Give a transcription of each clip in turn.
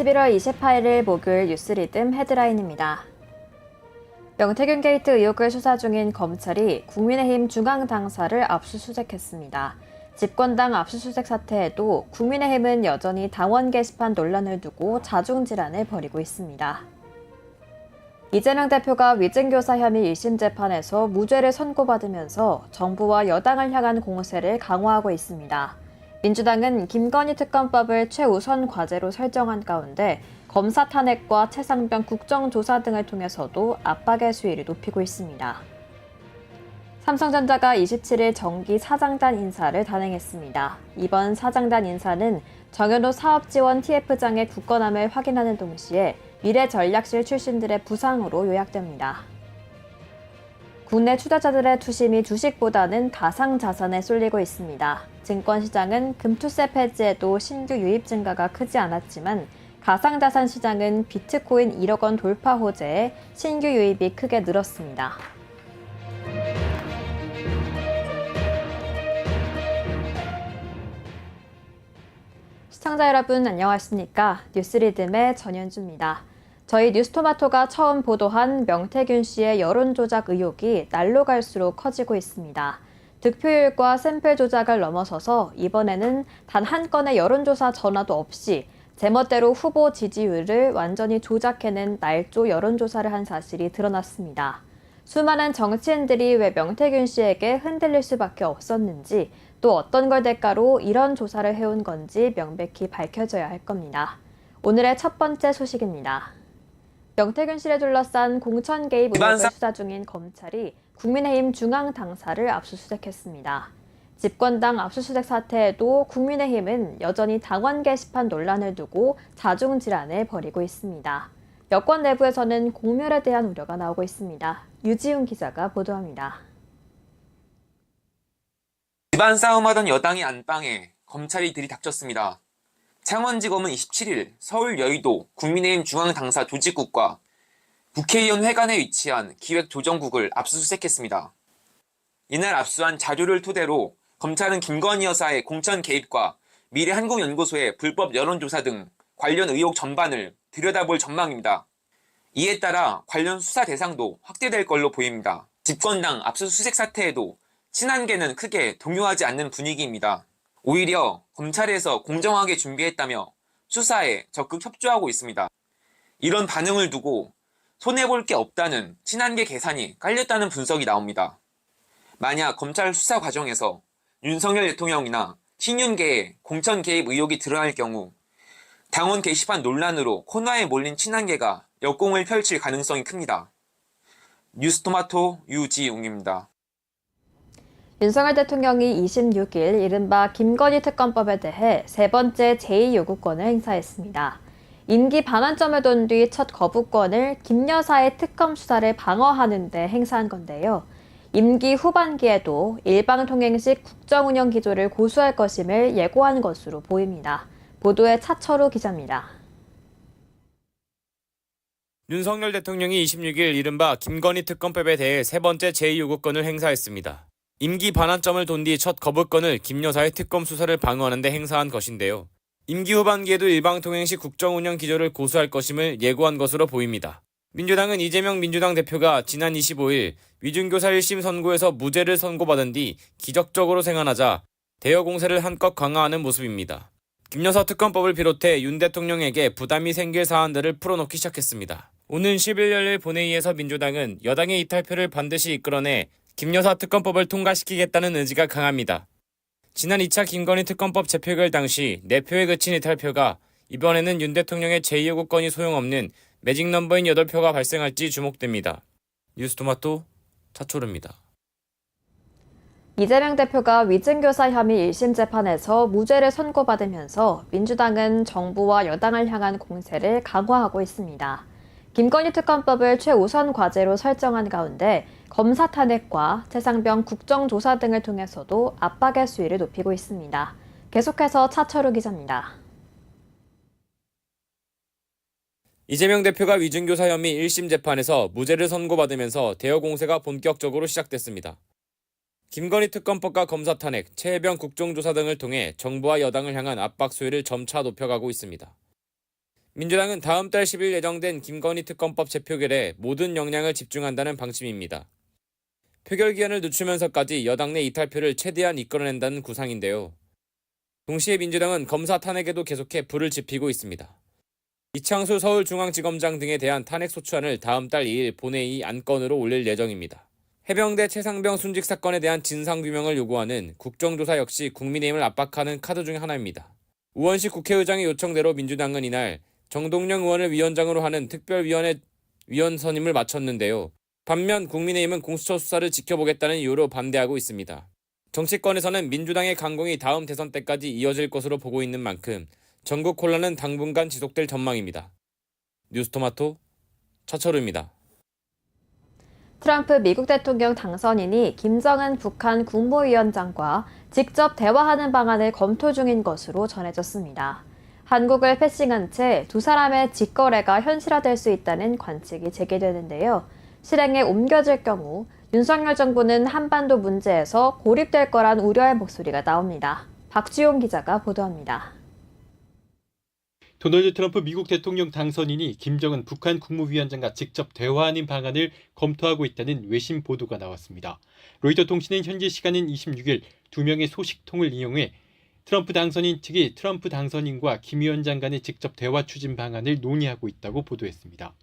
11월 28일 목요일 뉴스리듬 헤드라인입니다. 명태균 게이트 의혹을 수사 중인 검찰이 국민의힘 중앙당사를 압수수색했습니다. 집권당 압수수색 사태에도 국민의힘은 여전히 당원 게시판 논란을 두고 자중질환을 벌이고 있습니다. 이재명 대표가 위증교사 혐의 1심 재판에서 무죄를 선고받으면서 정부와 여당을 향한 공세를 강화하고 있습니다. 민주당은 김건희 특검법을 최우선 과제로 설정한 가운데 검사 탄핵과 최상병 국정조사 등을 통해서도 압박의 수위를 높이고 있습니다. 삼성전자가 27일 정기 사장단 인사를 단행했습니다. 이번 사장단 인사는 정현호 사업지원 TF장의 굳건함을 확인하는 동시에 미래전략실 출신들의 부상으로 요약됩니다. 국내 투자자들의 투심이 주식보다는 가상자산에 쏠리고 있습니다. 증권시장은 금투세 폐지에도 신규 유입 증가가 크지 않았지만 가상자산 시장은 비트코인 1억 원 돌파 호재에 신규 유입이 크게 늘었습니다. 시청자 여러분 안녕하십니까? 뉴스리듬의 전현주입니다. 저희 뉴스토마토가 처음 보도한 명태균 씨의 여론조작 의혹이 날로 갈수록 커지고 있습니다. 득표율과 샘플 조작을 넘어서서 이번에는 단 한 건의 여론조사 전화도 없이 제멋대로 후보 지지율을 완전히 조작해낸 날조 여론조사를 한 사실이 드러났습니다. 수많은 정치인들이 왜 명태균 씨에게 흔들릴 수밖에 없었는지 또 어떤 걸 대가로 이런 조사를 해온 건지 명백히 밝혀져야 할 겁니다. 오늘의 첫 번째 소식입니다. 명태균 씨를 둘러싼 공천 개입 의혹을 수사 중인 검찰이 국민의힘 중앙당사를 압수수색했습니다. 집권당 압수수색 사태에도 국민의힘은 여전히 당원 게시판 논란을 두고 자중질환을 벌이고 있습니다. 여권 내부에서는 공멸에 대한 우려가 나오고 있습니다. 유지훈 기자가 보도합니다. 집안 싸움하던 여당의 안방에 검찰이 들이닥쳤습니다. 창원지검은 27일 서울 여의도 국민의힘 중앙당사 조직국과 국회의원 회관에 위치한 기획조정국을 압수수색했습니다. 이날 압수한 자료를 토대로 검찰은 김건희 여사의 공천 개입과 미래한국연구소의 불법 여론조사 등 관련 의혹 전반을 들여다볼 전망입니다. 이에 따라 관련 수사 대상도 확대될 걸로 보입니다. 집권당 압수수색 사태에도 친한계는 크게 동요하지 않는 분위기입니다. 오히려 검찰에서 공정하게 준비했다며 수사에 적극 협조하고 있습니다. 이런 반응을 두고 손해볼 게 없다는 친한계 계산이 깔렸다는 분석이 나옵니다. 만약 검찰 수사 과정에서 윤석열 대통령이나 친윤계의 공천 개입 의혹이 드러날 경우 당원 게시판 논란으로 코너에 몰린 친한계가 역공을 펼칠 가능성이 큽니다. 뉴스토마토 유지웅입니다. 윤석열 대통령이 26일 이른바 김건희 특검법에 대해 세 번째 제2요구권을 행사했습니다. 임기 반환점을 둔 뒤 첫 거부권을 김 여사의 특검 수사를 방어하는 데 행사한 건데요. 임기 후반기에도 일방통행식 국정운영 기조를 고수할 것임을 예고한 것으로 보입니다. 보도에 차철우 기자입니다. 윤석열 대통령이 26일 이른바 김건희 특검법에 대해 세 번째 제2요구권을 행사했습니다. 임기 반환점을 돈 뒤 첫 거부권을 김 여사의 특검 수사를 방어하는 데 행사한 것인데요. 임기 후반기에도 일방통행식 국정운영 기조를 고수할 것임을 예고한 것으로 보입니다. 민주당은 이재명 민주당 대표가 지난 25일 위증교사 1심 선고에서 무죄를 선고받은 뒤 기적적으로 생환하자 대여 공세를 한껏 강화하는 모습입니다. 김 여사 특검법을 비롯해 윤 대통령에게 부담이 생길 사안들을 풀어놓기 시작했습니다. 오는 10일 열릴 본회의에서 민주당은 여당의 이탈표를 반드시 이끌어내 김 여사 특검법을 통과시키겠다는 의지가 강합니다. 지난 2차 김건희 특검법 재표결 당시 4표에 그친 이탈표가 이번에는 윤 대통령의 제2요구권이 소용없는 매직 넘버인 8표가 발생할지 주목됩니다. 뉴스토마토 차초르입니다. 이재명 대표가 위증교사 혐의 1심 재판에서 무죄를 선고받으면서 민주당은 정부와 여당을 향한 공세를 강화하고 있습니다. 김건희 특검법을 최우선 과제로 설정한 가운데 검사 탄핵과 최상병 국정조사 등을 통해서도 압박의 수위를 높이고 있습니다. 계속해서 차철우 기자입니다. 이재명 대표가 위증교사 혐의 1심 재판에서 무죄를 선고받으면서 대여 공세가 본격적으로 시작됐습니다. 김건희 특검법과 검사 탄핵, 최해병 국정조사 등을 통해 정부와 여당을 향한 압박 수위를 점차 높여가고 있습니다. 민주당은 다음 달 10일 예정된 김건희 특검법 재표결에 모든 역량을 집중한다는 방침입니다. 표결 기한을 늦추면서까지 여당 내 이탈표를 최대한 이끌어낸다는 구상인데요. 동시에 민주당은 검사 탄핵에도 계속해 불을 지피고 있습니다. 이창수 서울중앙지검장 등에 대한 탄핵소추안을 다음 달 2일 본회의 안건으로 올릴 예정입니다. 해병대 최상병 순직 사건에 대한 진상규명을 요구하는 국정조사 역시 국민의힘을 압박하는 카드 중 하나입니다. 우원식 국회의장의 요청대로 민주당은 이날 정동영 의원을 위원장으로 하는 특별위원회 위원 선임을 마쳤는데요. 반면 국민의힘은 공수처 수사를 지켜보겠다는 이유로 반대하고 있습니다. 정치권에서는 민주당의 강공이 다음 대선 때까지 이어질 것으로 보고 있는 만큼 전국 혼란은 당분간 지속될 전망입니다. 뉴스토마토 차철우입니다. 트럼프 미국 대통령 당선인이 김정은 북한 국무위원장과 직접 대화하는 방안을 검토 중인 것으로 전해졌습니다. 한국을 패싱한 채 두 사람의 직거래가 현실화될 수 있다는 관측이 제기되는데요. 실행에 옮겨질 경우 윤석열 정부는 한반도 문제에서 고립될 거란 우려의 목소리가 나옵니다. 박지용 기자가 보도합니다. 도널드 트럼프 미국 대통령 당선인이 김정은 북한 국무위원장과 직접 대화하는 방안을 검토하고 있다는 외신 보도가 나왔습니다. 로이터 통신은 현지 시간인 26일 두 명의 소식통을 인용해 트럼프 당선인 측이 트럼프 당선인과 김 위원장 간의 직접 대화 추진 방안을 논의하고 있다고 보도했습니다.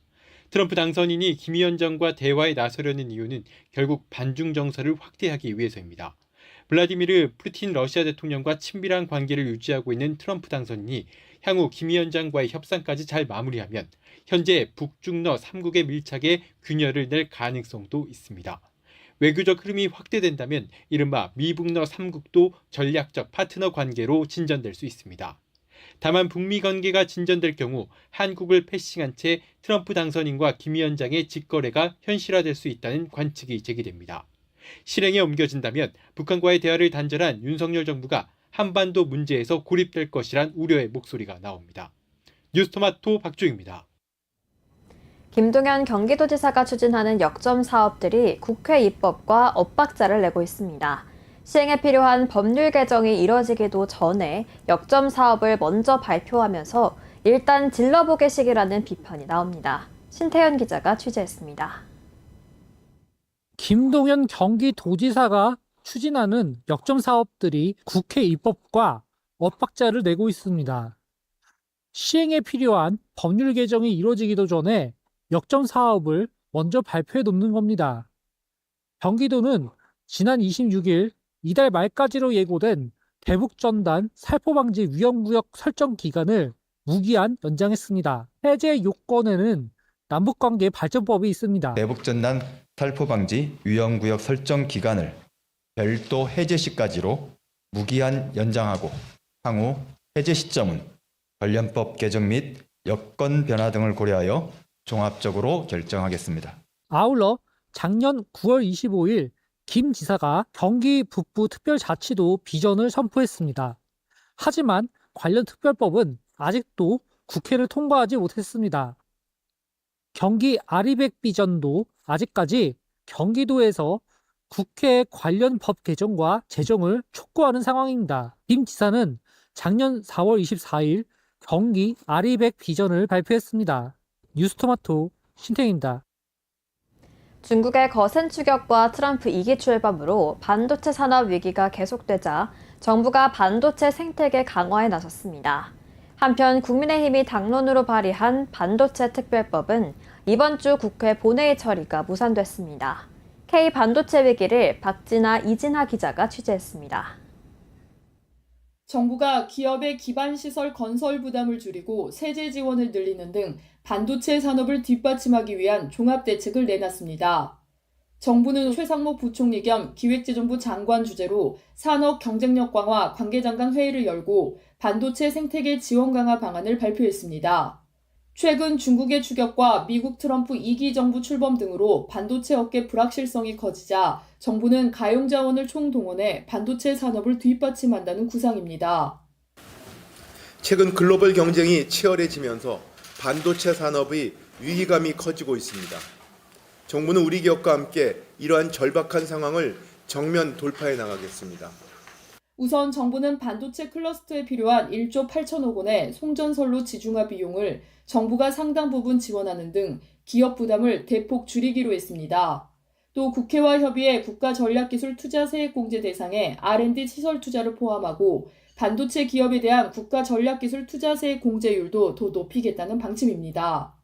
트럼프 당선인이 김 위원장과 대화에 나서려는 이유는 결국 반중 정서를 확대하기 위해서입니다. 블라디미르 푸틴 러시아 대통령과 친밀한 관계를 유지하고 있는 트럼프 당선인이 향후 김 위원장과의 협상까지 잘 마무리하면 현재 북중러 3국의 밀착에 균열을 낼 가능성도 있습니다. 외교적 흐름이 확대된다면 이른바 미북러 3국도 전략적 파트너 관계로 진전될 수 있습니다. 다만 북미 관계가 진전될 경우 한국을 패싱한 채 트럼프 당선인과 김 위원장의 직거래가 현실화될 수 있다는 관측이 제기됩니다. 실행에 옮겨진다면 북한과의 대화를 단절한 윤석열 정부가 한반도 문제에서 고립될 것이란 우려의 목소리가 나옵니다. 뉴스토마토 박주입니다. 김동연 경기도지사가 추진하는 역점 사업들이 국회 입법과 엇박자를 내고 있습니다. 시행에 필요한 법률 개정이 이뤄지기도 전에 역점 사업을 먼저 발표하면서 일단 질러보게식이라는 비판이 나옵니다. 신태현 기자가 취재했습니다. 김동연 경기도지사가 추진하는 역점 사업들이 국회 입법과 엇박자를 내고 있습니다. 시행에 필요한 법률 개정이 이루어지기도 전에 역점 사업을 먼저 발표해 놓는 겁니다. 경기도는 지난 26일 이달 말까지로 예고된 대북전단 살포방지 위험구역 설정 기간을 무기한 연장했습니다. 해제 요건에는 남북관계 발전법이 있습니다. 대북전단 살포방지 위험구역 설정 기간을 별도 해제 시까지로 무기한 연장하고 향후 해제 시점은 관련법 개정 및 여건 변화 등을 고려하여 종합적으로 결정하겠습니다. 아울러 작년 9월 25일 김 지사가 경기 북부 특별자치도 비전을 선포했습니다. 하지만 관련 특별법은 아직도 국회를 통과하지 못했습니다. 경기 아리백 비전도 아직까지 경기도에서 국회 관련 법 개정과 제정을 촉구하는 상황입니다. 김 지사는 작년 4월 24일 경기 아리백 비전을 발표했습니다. 뉴스토마토 신태입니다. 중국의 거센 추격과 트럼프 2기 출범으로 반도체 산업 위기가 계속되자 정부가 반도체 생태계 강화에 나섰습니다. 한편 국민의힘이 당론으로 발의한 반도체 특별법은 이번 주 국회 본회의 처리가 무산됐습니다. K 반도체 위기를 박진아, 이진하 기자가 취재했습니다. 정부가 기업의 기반시설 건설 부담을 줄이고 세제 지원을 늘리는 등 반도체 산업을 뒷받침하기 위한 종합대책을 내놨습니다. 정부는 최상목 부총리 겸 기획재정부 장관 주재로 산업 경쟁력 강화 관계장관 회의를 열고 반도체 생태계 지원 강화 방안을 발표했습니다. 최근 중국의 추격과 미국 트럼프 2기 정부 출범 등으로 반도체 업계 불확실성이 커지자 정부는 가용자원을 총동원해 반도체 산업을 뒷받침한다는 구상입니다. 최근 글로벌 경쟁이 치열해지면서 반도체 산업의 위기감이 커지고 있습니다. 정부는 우리 기업과 함께 이러한 절박한 상황을 정면 돌파해 나가겠습니다. 우선 정부는 반도체 클러스터에 필요한 1조 8천억 원의 송전선로 지중화 비용을 정부가 상당 부분 지원하는 등 기업 부담을 대폭 줄이기로 했습니다. 또 국회와 협의해 국가전략기술 투자세액공제 대상에 R&D 시설 투자를 포함하고 반도체 기업에 대한 국가전략기술 투자세액 공제율도 더 높이겠다는 방침입니다.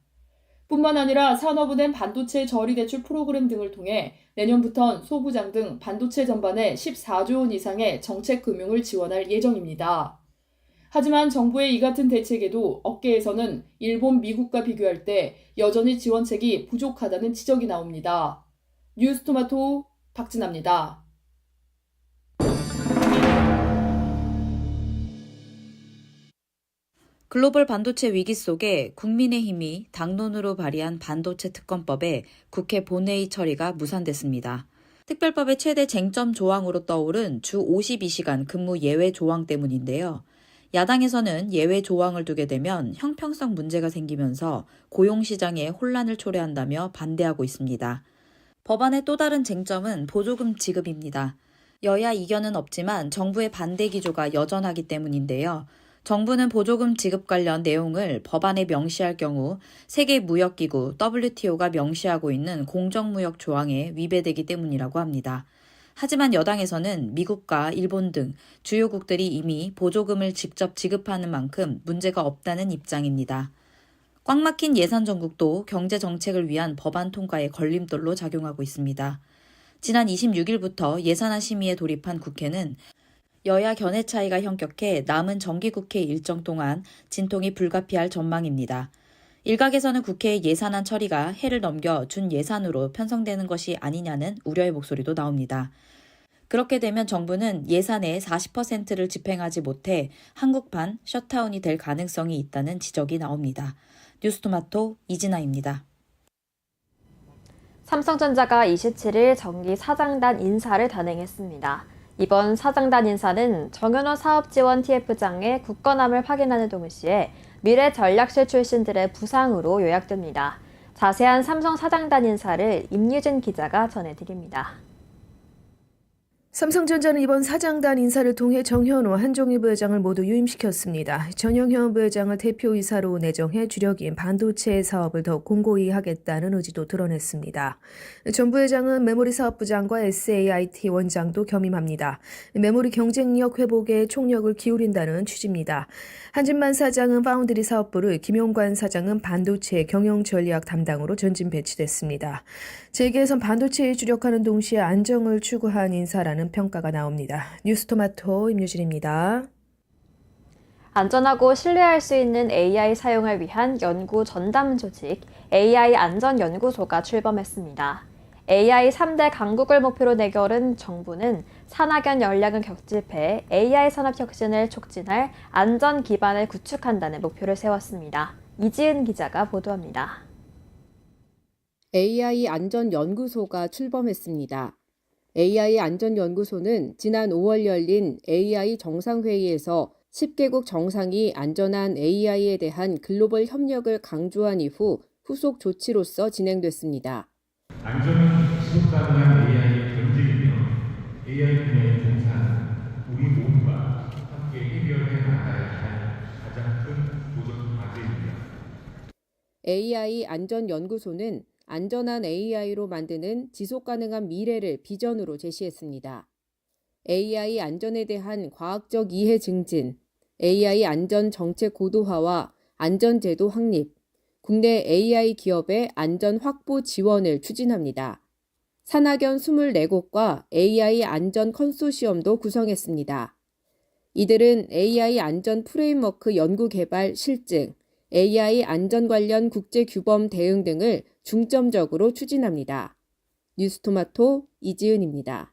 뿐만 아니라 산업은행 반도체 저리대출 프로그램 등을 통해 내년부턴 소부장 등 반도체 전반에 14조 원 이상의 정책 금융을 지원할 예정입니다. 하지만 정부의 이 같은 대책에도 업계에서는 일본, 미국과 비교할 때 여전히 지원책이 부족하다는 지적이 나옵니다. 뉴스토마토 박진아입니다. 글로벌 반도체 위기 속에 국민의힘이 당론으로 발의한 반도체 특검법에 국회 본회의 처리가 무산됐습니다. 특별법의 최대 쟁점 조항으로 떠오른 주 52시간 근무 예외 조항 때문인데요. 야당에서는 예외 조항을 두게 되면 형평성 문제가 생기면서 고용시장에 혼란을 초래한다며 반대하고 있습니다. 법안의 또 다른 쟁점은 보조금 지급입니다. 여야 이견은 없지만 정부의 반대 기조가 여전하기 때문인데요. 정부는 보조금 지급 관련 내용을 법안에 명시할 경우 세계무역기구 WTO가 명시하고 있는 공정무역 조항에 위배되기 때문이라고 합니다. 하지만 여당에서는 미국과 일본 등 주요국들이 이미 보조금을 직접 지급하는 만큼 문제가 없다는 입장입니다. 꽉 막힌 예산 정국도 경제 정책을 위한 법안 통과의 걸림돌로 작용하고 있습니다. 지난 26일부터 예산안 심의에 돌입한 국회는 여야 견해 차이가 현격해 남은 정기국회 일정 동안 진통이 불가피할 전망입니다. 일각에서는 국회 예산안 처리가 해를 넘겨 준 예산으로 편성되는 것이 아니냐는 우려의 목소리도 나옵니다. 그렇게 되면 정부는 예산의 40%를 집행하지 못해 한국판 셧다운이 될 가능성이 있다는 지적이 나옵니다. 뉴스토마토 이진아입니다. 삼성전자가 27일 정기 사장단 인사를 단행했습니다. 이번 사장단 인사는 정현호 사업지원 TF장의 굳건함을 확인하는 동시에 미래 전략실 출신들의 부상으로 요약됩니다. 자세한 삼성 사장단 인사를 임유진 기자가 전해드립니다. 삼성전자는 이번 사장단 인사를 통해 정현호, 한종희 부회장을 모두 유임시켰습니다. 전영현 부회장을 대표이사로 내정해 주력인 반도체 사업을 더 공고히 하겠다는 의지도 드러냈습니다. 전 부회장은 메모리 사업부장과 SAIT 원장도 겸임합니다. 메모리 경쟁력 회복에 총력을 기울인다는 취지입니다. 한진만 사장은 파운드리 사업부를, 김용관 사장은 반도체 경영 전략 담당으로 전진 배치됐습니다. 재계에선 반도체에 주력하는 동시에 안정을 추구한 인사라는 평가가 나옵니다. 뉴스토마토 임유진입니다. 안전하고 신뢰할 수 있는 AI 사용을 위한 연구 전담 조직 AI 안전연구소가 출범했습니다. AI 3대 강국을 목표로 내걸은 정부는 산학연 역량을 격집해 AI 산업 혁신을 촉진할 안전 기반을 구축한다는 목표를 세웠습니다. 이지은 기자가 보도합니다. AI 안전연구소가 출범했습니다. AI 안전연구소는 지난 5월 열린 AI 정상회의에서 10개국 정상이 안전한 AI에 대한 글로벌 협력을 강조한 이후 후속 조치로서 진행됐습니다. 안전은 지속 가능한 AI의 경쟁이며 AI 분야에 종사하는 우리 모두가 함께 해결해 나가야 할 가장 큰 도전 과제입니다. AI 안전연구소는 안전한 AI로 만드는 지속 가능한 미래를 비전으로 제시했습니다. AI 안전에 대한 과학적 이해 증진, AI 안전 정책 고도화와 안전제도 확립, 국내 AI 기업의 안전 확보 지원을 추진합니다. 산학연 24곳과 AI 안전 컨소시엄도 구성했습니다. 이들은 AI 안전 프레임워크 연구 개발 실증, AI 안전 관련 국제 규범 대응 등을 중점적으로 추진합니다. 뉴스토마토 이지은입니다.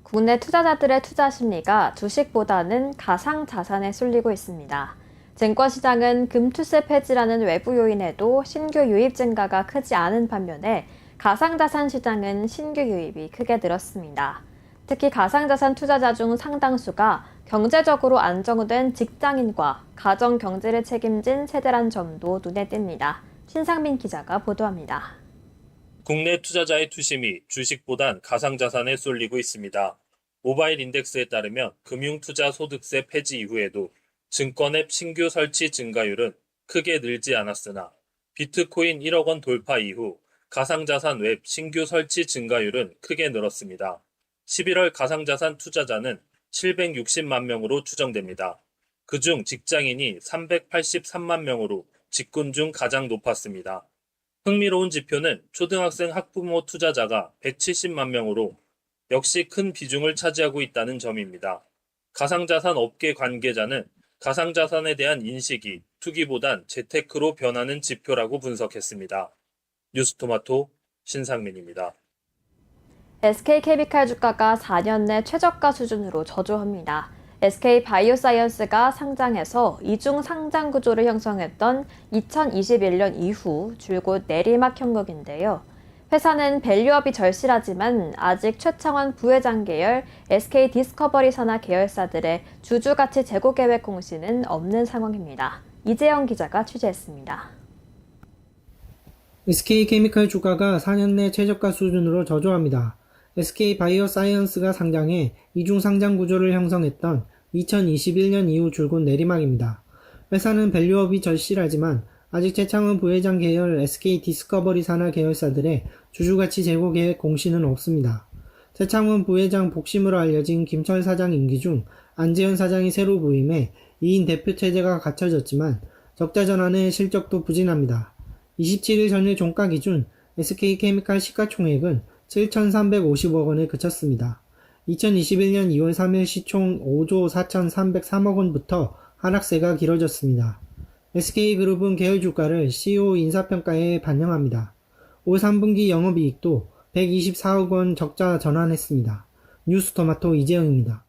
국내 투자자들의 투자 심리가 주식보다는 가상자산에 쏠리고 있습니다. 증권시장은 금투세 폐지라는 외부 요인에도 신규 유입 증가가 크지 않은 반면에 가상자산 시장은 신규 유입이 크게 늘었습니다. 특히 가상자산 투자자 중 상당수가 경제적으로 안정된 직장인과 가정 경제를 책임진 세대란 점도 눈에 띕니다. 신상민 기자가 보도합니다. 국내 투자자의 투심이 주식보단 가상자산에 쏠리고 있습니다. 모바일 인덱스에 따르면 금융투자소득세 폐지 이후에도 증권앱 신규 설치 증가율은 크게 늘지 않았으나 비트코인 1억 원 돌파 이후 가상자산 웹 신규 설치 증가율은 크게 늘었습니다. 11월 가상자산 투자자는 760만 명으로 추정됩니다. 그중 직장인이 383만 명으로 직군 중 가장 높았습니다. 흥미로운 지표는 초등학생 학부모 투자자가 170만 명으로 역시 큰 비중을 차지하고 있다는 점입니다. 가상자산 업계 관계자는 가상자산에 대한 인식이 투기보단 재테크로 변하는 지표라고 분석했습니다. 뉴스토마토 신상민입니다. SK케미칼 주가가 4년 내 최저가 수준으로 저조합니다. SK바이오사이언스가 상장해서 이중 상장 구조를 형성했던 2021년 이후 줄곧 내리막 형국인데요. 회사는 밸류업이 절실하지만 아직 최창원 부회장 계열 SK디스커버리 산하 계열사들의 주주가치 제고 계획 공시는 없는 상황입니다. 이재영 기자가 취재했습니다. SK케미칼 주가가 4년 내 최저가 수준으로 저조합니다. SK바이오사이언스가 상장해 이중 상장 구조를 형성했던 2021년 이후 줄곧 내리막입니다. 회사는 밸류업이 절실하지만 아직 최창원 부회장 계열 SK디스커버리 산하 계열사들의 주주가치 제고 계획 공시는 없습니다. 최창원 부회장 복심으로 알려진 김철 사장 임기 중 안재현 사장이 새로 부임해 2인 대표 체제가 갖춰졌지만 적자 전환의 실적도 부진합니다. 27일 전일 종가 기준 SK케미칼 시가총액은 7,350억 원에 그쳤습니다. 2021년 2월 3일 시총 5조 4,303억 원부터 하락세가 길어졌습니다. SK그룹은 계열 주가를 CEO 인사평가에 반영합니다. 올 3분기 영업이익도 124억 원 적자 전환했습니다. 뉴스토마토 이재영입니다.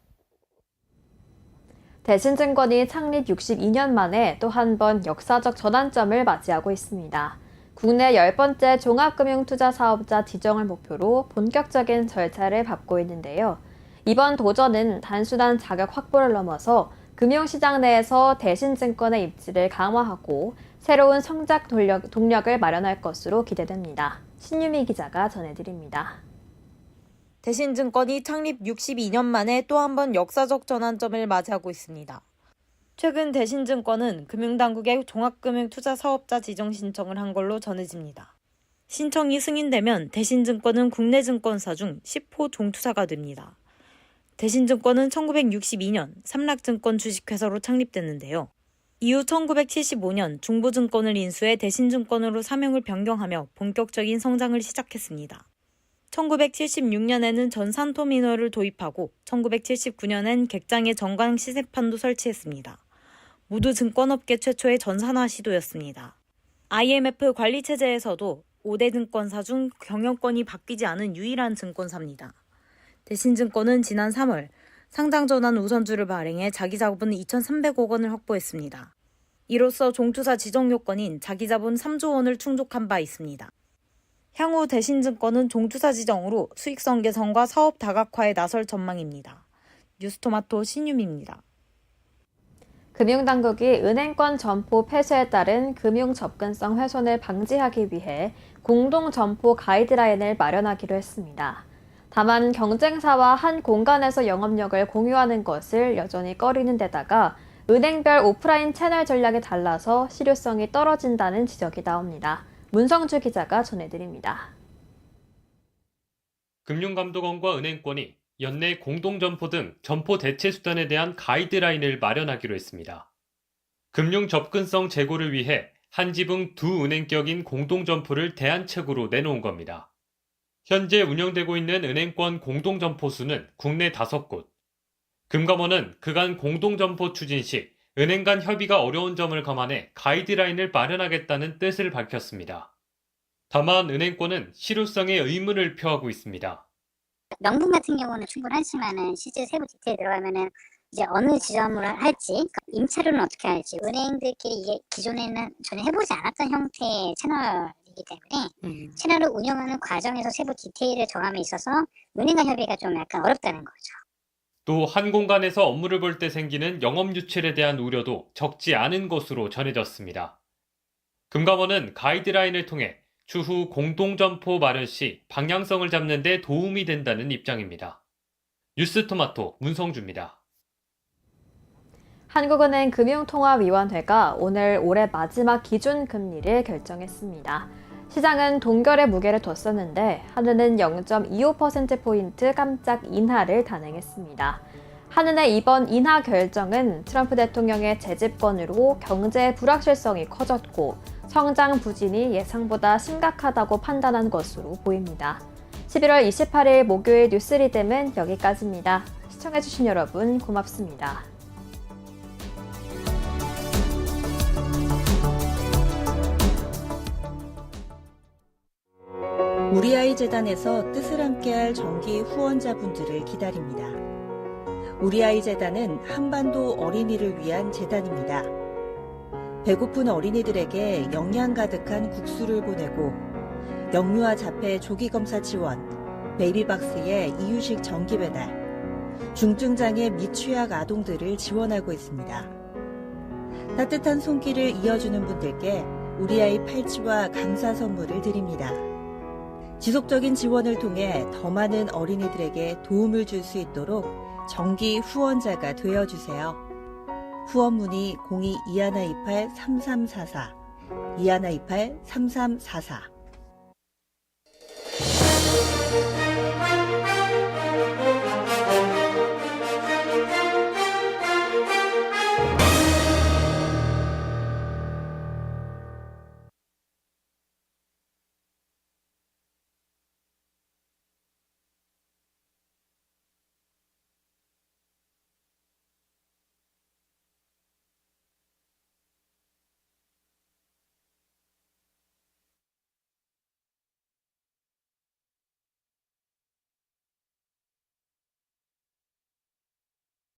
대신증권이 창립 62년 만에 또 한 번 역사적 전환점을 맞이하고 있습니다. 국내 10번째 종합금융투자사업자 지정을 목표로 본격적인 절차를 밟고 있는데요. 이번 도전은 단순한 자격 확보를 넘어서 금융시장 내에서 대신증권의 입지를 강화하고 새로운 성장 동력을 마련할 것으로 기대됩니다. 신유미 기자가 전해드립니다. 대신증권이 창립 62년 만에 또 한 번 역사적 전환점을 맞이하고 있습니다. 최근 대신증권은 금융당국에 종합금융투자사업자 지정 신청을 한 걸로 전해집니다. 신청이 승인되면 대신증권은 국내 증권사 중 10호 종투사가 됩니다. 대신증권은 1962년 삼락증권 주식회사로 창립됐는데요. 이후 1975년 중보증권을 인수해 대신증권으로 사명을 변경하며 본격적인 성장을 시작했습니다. 1976년에는 전산토미널을 도입하고 1979년엔 객장에 전광 시세판도 설치했습니다. 모두 증권업계 최초의 전산화 시도였습니다. IMF 관리체제에서도 5대 증권사 중 경영권이 바뀌지 않은 유일한 증권사입니다. 대신증권은 지난 3월 상장전환 우선주를 발행해 자기자본 2,300억 원을 확보했습니다. 이로써 종투사 지정 요건인 자기자본 3조 원을 충족한 바 있습니다. 향후 대신증권은 종투사 지정으로 수익성 개선과 사업 다각화에 나설 전망입니다. 뉴스토마토 신유미입니다. 금융당국이 은행권 점포 폐쇄에 따른 금융 접근성 훼손을 방지하기 위해 공동 점포 가이드라인을 마련하기로 했습니다. 다만 경쟁사와 한 공간에서 영업력을 공유하는 것을 여전히 꺼리는 데다가 은행별 오프라인 채널 전략이 달라서 실효성이 떨어진다는 지적이 나옵니다. 문성주 기자가 전해드립니다. 금융감독원과 은행권이 연내 공동점포 등 점포 대체 수단에 대한 가이드라인을 마련하기로 했습니다. 금융 접근성 제고를 위해 한 지붕 두 은행격인 공동점포를 대안책으로 내놓은 겁니다. 현재 운영되고 있는 은행권 공동점포 수는 국내 5곳. 금감원은 그간 공동점포 추진 시 은행 간 협의가 어려운 점을 감안해 가이드라인을 마련하겠다는 뜻을 밝혔습니다. 다만 은행권은 실효성에 의문을 표하고 있습니다. 명분 같은 경우는 충분하지만은 실제 세부 디테일 들어가면은 이제 어느 지점을 할지, 임차료는 어떻게 할지, 은행들끼리 이게 기존에는 전혀 해보지 않았던 형태의 채널이기 때문에 채널을 운영하는 과정에서 세부 디테일을 정함에 있어서 은행과 협의가 좀 약간 어렵다는 거죠. 또 한 공간에서 업무를 볼 때 생기는 영업 유출에 대한 우려도 적지 않은 것으로 전해졌습니다. 금감원은 가이드라인을 통해 추후 공동점포 마련 시 방향성을 잡는 데 도움이 된다는 입장입니다. 뉴스토마토 문성주입니다. 한국은행 금융통화위원회가 오늘 올해 마지막 기준금리를 결정했습니다. 시장은 동결의 무게를 뒀었는데 한은은 0.25%포인트 깜짝 인하를 단행했습니다. 한은의 이번 인하 결정은 트럼프 대통령의 재집권으로 경제 불확실성이 커졌고 성장 부진이 예상보다 심각하다고 판단한 것으로 보입니다. 11월 28일 목요일 뉴스리듬은 여기까지입니다. 시청해주신 여러분 고맙습니다. 우리아이 재단에서 뜻을 함께할 정기 후원자분들을 기다립니다. 우리아이 재단은 한반도 어린이를 위한 재단입니다. 배고픈 어린이들에게 영양 가득한 국수를 보내고 영유아 자폐 조기검사 지원, 베이비박스의 이유식 정기 배달, 중증장애 및 취약 아동들을 지원하고 있습니다. 따뜻한 손길을 이어주는 분들께 우리아이 팔찌와 감사 선물을 드립니다. 지속적인 지원을 통해 더 많은 어린이들에게 도움을 줄 수 있도록 정기 후원자가 되어주세요. 후원 문의 02-2128-3344, 2128-3344